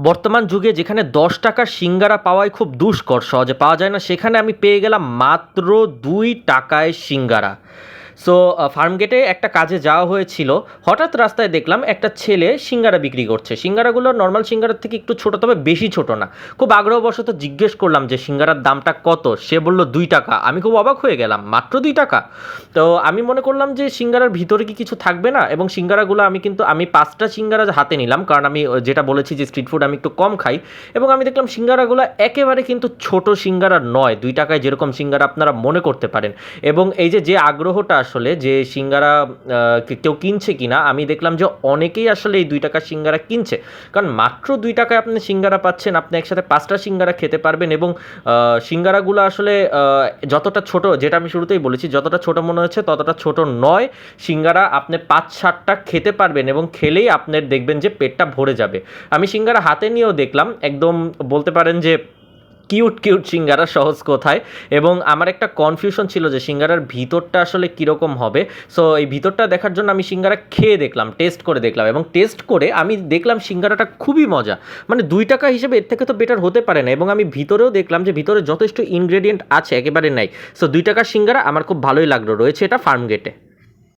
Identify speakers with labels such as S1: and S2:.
S1: বর্তমান যুগে যেখানে ১০ টাকার সিঙ্গারা পাওয়াই খুব দুষ্কর, সহজে পাওয়া যায় না, সেখানে আমি পেয়ে গেলাম মাত্র ২ টাকায় সিঙ্গারা। সো ফার্মগেটে একটা কাজে যাওয়া হয়েছিল। হঠাৎ রাস্তায় দেখলাম একটা ছেলে সিঙ্গারা বিক্রি করছে। সিঙ্গারাগুলো নরমাল সিঙ্গারার থেকে একটু ছোট, তবে বেশি ছোট না। খুব আগ্রহবশত জিজ্ঞেস করলাম যে সিঙ্গারার দামটা কত? সে বলল ২ টাকা। আমি খুব অবাক হয়ে গেলাম, মাত্র ২ টাকা? তো আমি মনে করলাম যে সিঙ্গারার ভিতরে কি কিছু থাকবে না? এবং সিঙ্গারাগুলো আমি ৫ টা সিঙ্গারা হাতে নিলাম, কারণ আমি যেটা বলেছি যে স্ট্রিট ফুড আমি একটু কম খাই। এবং আমি দেখলাম সিঙ্গারাগুলো একেবারে কিন্তু ছোট সিঙ্গারা নয়, ২ টাকায় যেরকম সিঙ্গারা আপনারা মনে করতে পারেন। এবং এই যে আগ্রহটা আসলে যে সিঙ্গারা কেউ কিনছে কিনা, আমি দেখলাম যে অনেকেই আসলে এই ২ টাকার সিঙ্গারা কিনছে। কারণ মাত্র ২ টাকায় আপনি সিঙ্গারা পাচ্ছেন, আপনি একসাথে ৫ টা সিঙ্গারা খেতে পারবেন। এবং সিঙ্গারাগুলো আসলে যতটা ছোট, যেটা আমি শুরুতেই বলেছি, যতটা ছোট মনে হচ্ছে ততটা ছোট নয়। সিঙ্গারা আপনি ৫-৭ টা খেতে পারবেন এবং খেলেই আপনার দেখবেন যে পেটটা ভরে যাবে। আমি সিঙ্গারা হাতে নিয়েও দেখলাম, একদম বলতে পারেন যে কিউট কিউট সিঙ্গারা, সহজ কথায়। এবং আমার একটা কনফিউশন ছিল যে সিঙ্গারার ভিতরটা আসলে কীরকম হবে। সো এই ভিতরটা দেখার জন্য আমি সিঙ্গারা খেয়ে দেখলাম, টেস্ট করে দেখলাম, এবং টেস্ট করে আমি দেখলাম সিঙ্গারাটা খুবই মজা। মানে ২ টাকা হিসেবে এর থেকে তো বেটার হতে পারে না। এবং আমি ভিতরেও দেখলাম যে ভিতরে যথেষ্ট ইনগ্রেডিয়েন্ট আছে, একেবারে নাই। সো ২ টাকার সিঙ্গারা আমার খুব ভালোই লাগলো। রয়েছে এটা ফার্মগেটে।